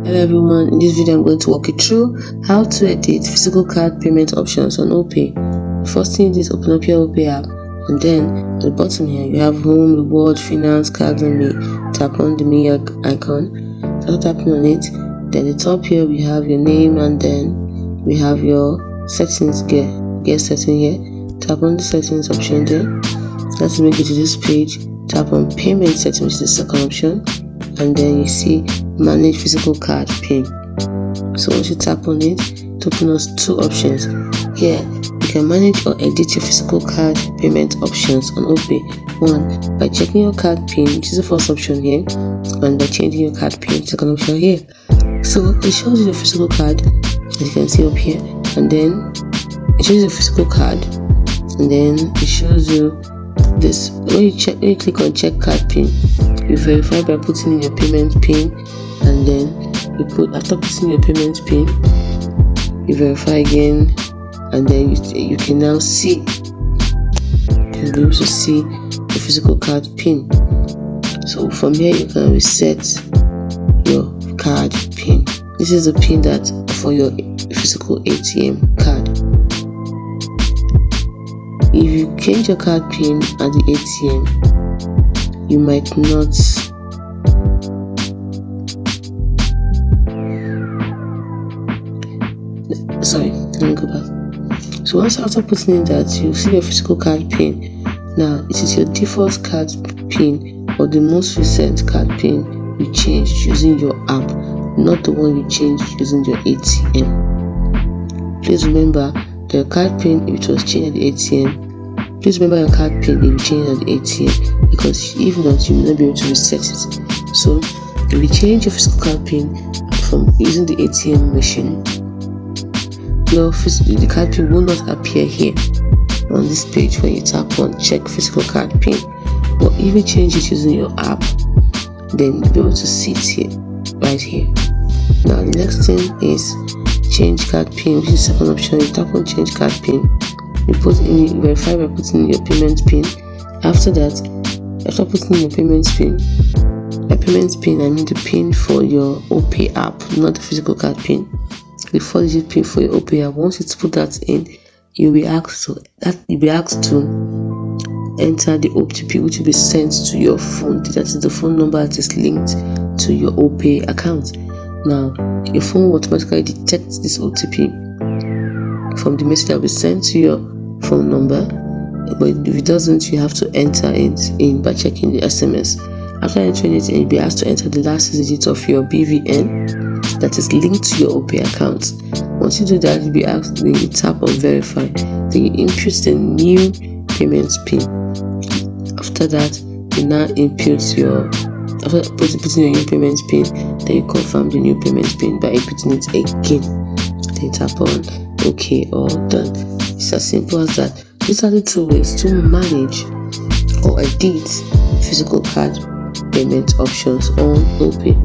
Hello everyone, in this video I'm going to walk you through how to edit physical card payment options on Opay. The first thing is open up your Opay app, and then at the bottom here you have home, reward, finance, cards and me. Tap on the me icon. After tapping on it, then the top here we have your name, and then we have your settings, get setting here. Tap on the settings option there. Let's make it to this page. Tap on payment settings, which is the second option, and then you see manage physical card pin. So once you tap on it, it opens us two options. Here you can manage or edit your physical card payment options on Opay. One, by checking your card pin, which is the first option here, and by changing your card pin, second option here. So it shows you the physical card, as you can see up here, and then it shows you the physical card, and then it shows you this. When you click on check card pin, you verify by putting in your payment pin, and then after putting your payment pin, you verify again, and then you can now see, you'll be able to see the physical card pin. So from here you can reset your card pin. This is the pin that for your physical ATM card. If you change your card pin at the ATM, you might not let me go back. So once after putting in that, you see your physical card pin. Now it is your default card pin or the most recent card pin you changed using your app, not the one you changed using your ATM. Please remember the card pin, if it was changed at the ATM, please remember your card pin if you change at the ATM, because if not, you will not be able to reset it. So if you change your physical card pin from using the ATM machine, the card pin will not appear here on this page when you tap on check physical card pin. But if you change it using your app, then you'll be able to see it here, right here. Now the next thing is change card pin, which is the second option. You tap on change card pin. You verify by putting in your payment pin. After that, after putting in your payment pin, by payment pin I mean the pin for your Opay app, not the physical card pin. The 4-digit pin for your Opay app. Once you put that in, you'll be asked to enter the OTP, which will be sent to your phone. That is the phone number that is linked to your Opay account. Now your phone will automatically detect this OTP from the message that will be sent to your phone number, but if it doesn't, you have to enter it in by checking the SMS. After entering it, you'll be asked to enter the last digit of your BVN that is linked to your Opay account. Once you do that, you'll be asked, then you tap on verify, then you input the new payment pin. After that, you now input after putting your new payment pin, then you confirm the new payment pin by inputting it again. Then you tap on OK or done. It's as simple as that. These are the two ways to manage or edit physical card payment options on Opay.